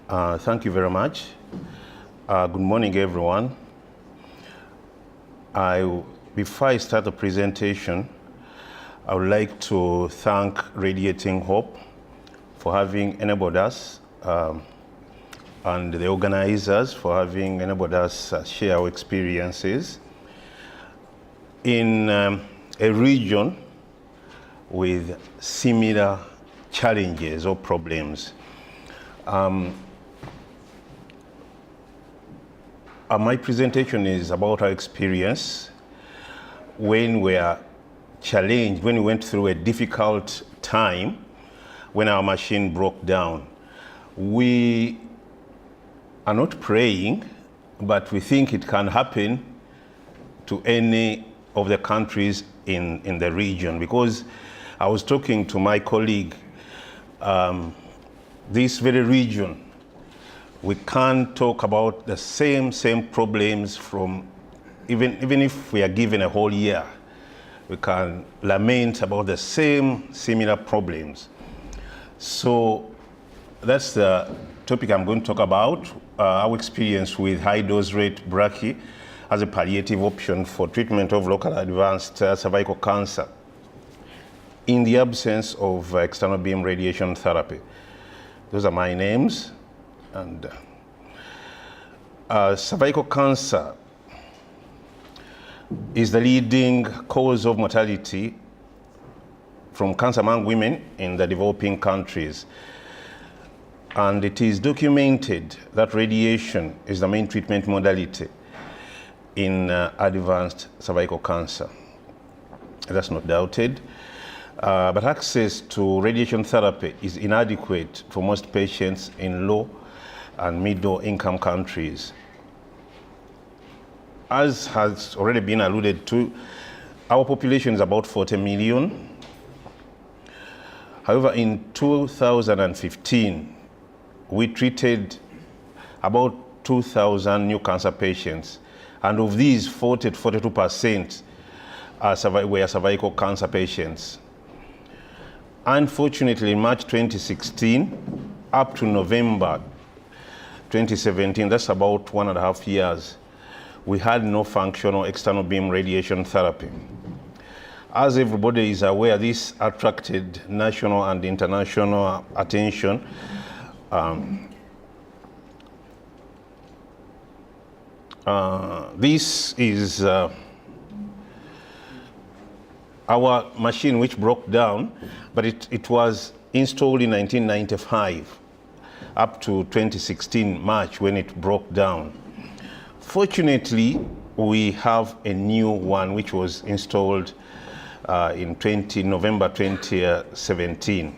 Thank you very much. Good morning, everyone. Before I start the presentation, I would like to thank Radiating Hope for having enabled us and the organizers for having enabled us share our experiences in a region with similar challenges or problems. My presentation is about our experience when we are challenged, when we went through a difficult time, when our machine broke down. We are not praying, but we think it can happen to any of the countries in the region, because I was talking to my colleague, this very region, we can't talk about the same problems from, even if we are given a whole year, we can lament about the similar problems. So that's the topic I'm going to talk about, our experience with high dose rate brachy as a palliative option for treatment of local advanced cervical cancer in the absence of external beam radiation therapy. Those are my names. And cervical cancer is the leading cause of mortality from cancer among women in the developing countries. And it is documented that radiation is the main treatment modality in advanced cervical cancer. That's not doubted. But access to radiation therapy is inadequate for most patients in low and middle income countries. As has already been alluded to, our population is about 40 million. However, in 2015, we treated about 2,000 new cancer patients, and of these, 40 to 42% were cervical cancer patients. Unfortunately, in March 2016, up to November 2017, that's about 1.5 years, we had no functional external beam radiation therapy. As everybody is aware, this attracted national and international attention. This is our machine which broke down, but it was installed in 1995 up to 2016 March when it broke down. Fortunately, we have a new one which was installed in November 2017.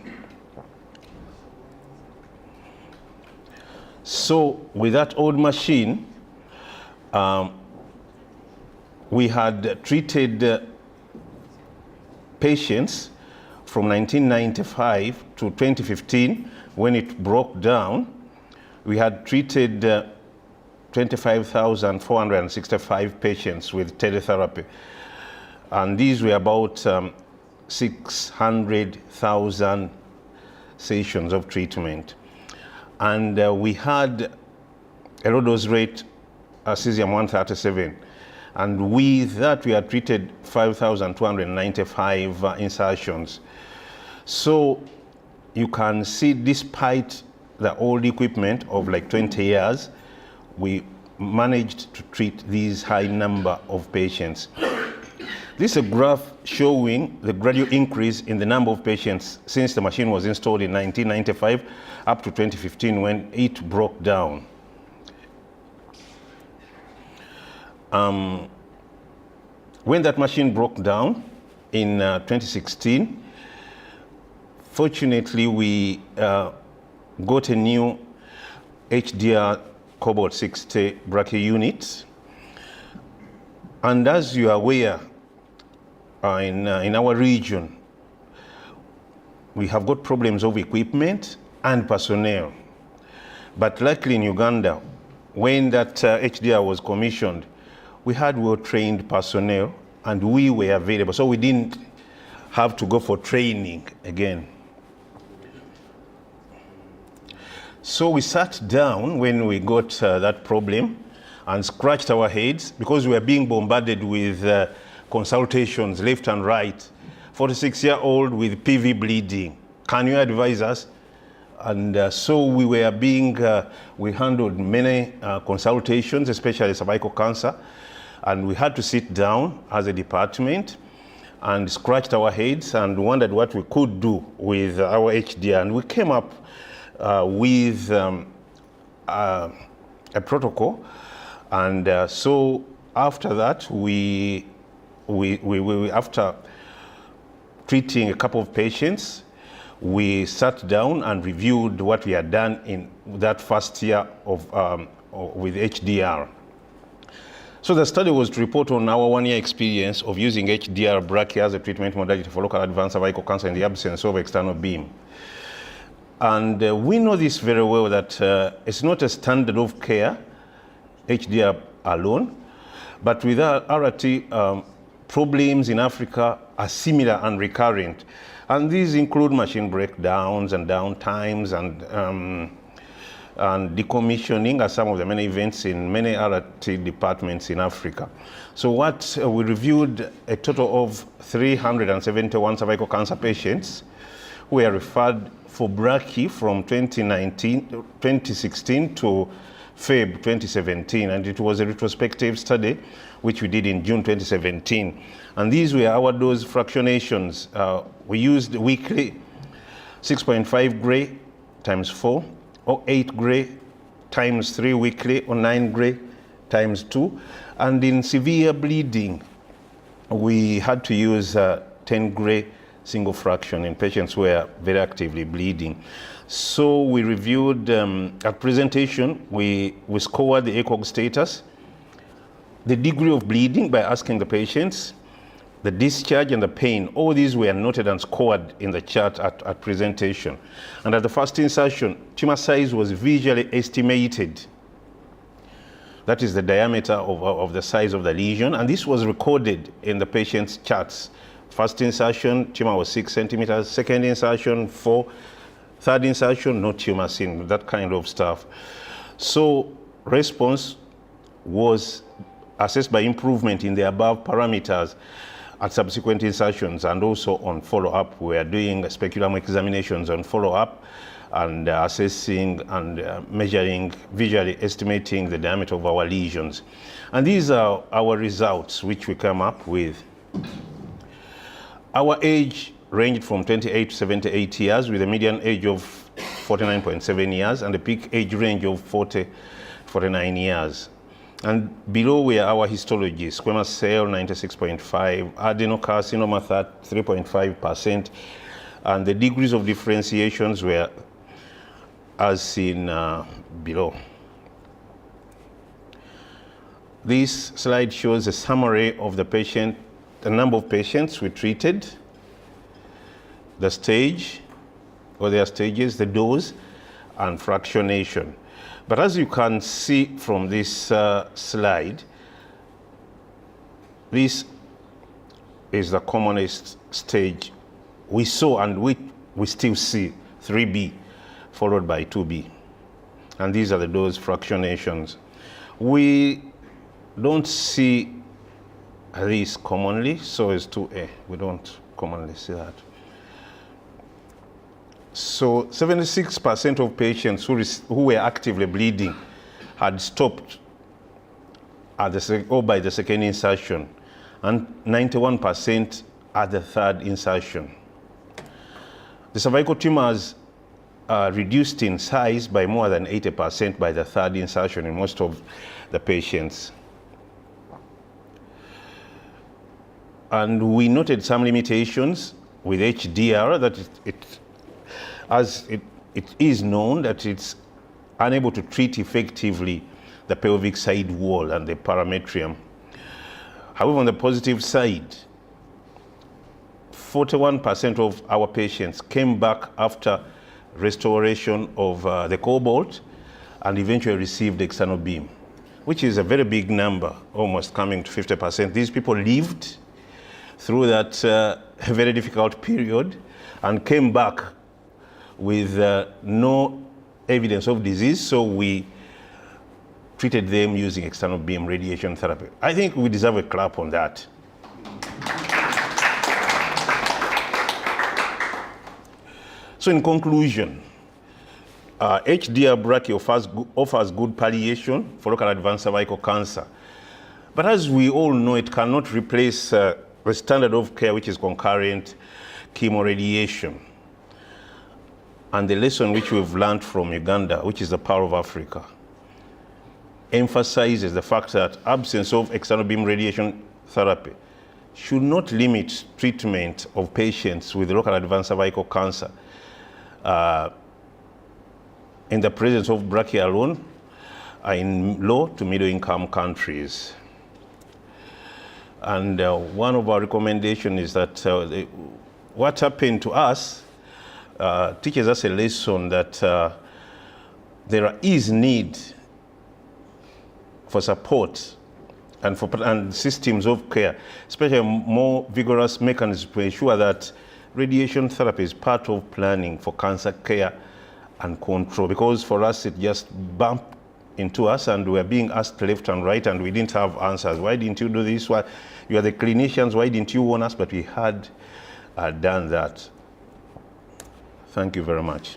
So with that old machine, we had treated patients from 1995 to 2015 when it broke down. We had treated 25,465 patients with teletherapy, and these were about 600,000 sessions of treatment. And we had a low dose rate cesium-137, and with that we had treated 5,295 insertions. So you can see, despite the old equipment of like 20 years, we managed to treat these high number of patients. This is a graph showing the gradual increase in the number of patients since the machine was installed in 1995 up to 2015 when it broke down. When that machine broke down in 2016, fortunately we got a new HDR Cobalt 60 brachy unit. And as you are aware, in our region, we have got problems of equipment and personnel. But luckily in Uganda, when that HDR was commissioned, we had well-trained personnel and we were available. So we didn't have to go for training again. So we sat down when we got that problem and scratched our heads because we were being bombarded with consultations left and right. 46-year-old with PV bleeding. Can you advise us? And so we were we handled many consultations, especially cervical cancer. And we had to sit down as a department and scratched our heads and wondered what we could do with our HDR. And we came up with a protocol. And so after that, we after treating a couple of patients, we sat down and reviewed what we had done in that first year of with HDR. So the study was to report on our one-year experience of using HDR brachy as a treatment modality for local advanced cervical cancer in the absence of external beam. And we know this very well that it's not a standard of care, HDR alone, but with our RT, problems in Africa are similar and recurrent. And these include machine breakdowns and downtimes and decommissioning are some of the many events in many RT departments in Africa. So we reviewed a total of 371 cervical cancer patients who were referred for brachy from 2016 to Feb 2017, and it was a retrospective study which we did in June 2017. And these were our dose fractionations. We used weekly 6.5 gray times 4, or 8 gray times 3 weekly, or 9 gray times 2. And in severe bleeding, we had to use 10 gray single fraction in patients who were very actively bleeding. So we reviewed, at presentation, we scored the ECOG status, the degree of bleeding by asking the patients, the discharge and the pain. All these were noted and scored in the chart at presentation. And at the first insertion, tumor size was visually estimated. That is the diameter of the size of the lesion. And this was recorded in the patient's charts. First insertion, tumor was 6 centimeters. Second insertion, 4. Third insertion, no tumor seen, that kind of stuff. So response was assessed by improvement in the above parameters at subsequent insertions, and also on follow-up. We are doing speculum examinations on follow-up and assessing and measuring, visually estimating the diameter of our lesions. And these are our results which we come up with. Our age ranged from 28 to 78 years with a median age of 49.7 years and a peak age range of 49 years. And below were our histology: squamous cell 96.5, adenocarcinoma 3.5%, and the degrees of differentiations were as seen below. This slide shows a summary of the number of patients we treated, the stage, or their stages, the dose, and fractionation. But as you can see from this slide, this is the commonest stage we saw, and we still see 3B, followed by 2B. And these are the dose fractionations. We don't see this commonly, so is 2A. We don't commonly see that. So 76% of patients who were actively bleeding had stopped at by the second insertion, and 91% at the third insertion. The cervical tumors reduced in size by more than 80% by the third insertion in most of the patients. And we noted some limitations with HDR, that it is known that it's unable to treat effectively the pelvic side wall and the parametrium. However, on the positive side, 41% of our patients came back after restoration of the cobalt and eventually received external beam, which is a very big number, almost coming to 50%. These people lived through that very difficult period and came back with no evidence of disease, so we treated them using external beam radiation therapy. I think we deserve a clap on that. So in conclusion, HDR brachy offers good palliation for local advanced cervical cancer. But as we all know, it cannot replace the standard of care, which is concurrent chemoradiation. And the lesson which we've learned from Uganda, which is the power of Africa, emphasizes the fact that absence of external beam radiation therapy should not limit treatment of patients with local advanced cervical cancer in the presence of brachy alone in low to middle income countries. And one of our recommendations is that what happened to us teaches us a lesson that there is need for support and systems of care, especially more vigorous mechanisms to ensure that radiation therapy is part of planning for cancer care and control. Because for us, it just bumped into us and we were being asked left and right and we didn't have answers. Why didn't you do this? Why? You are the clinicians, why didn't you warn us? But we had done that. Thank you very much.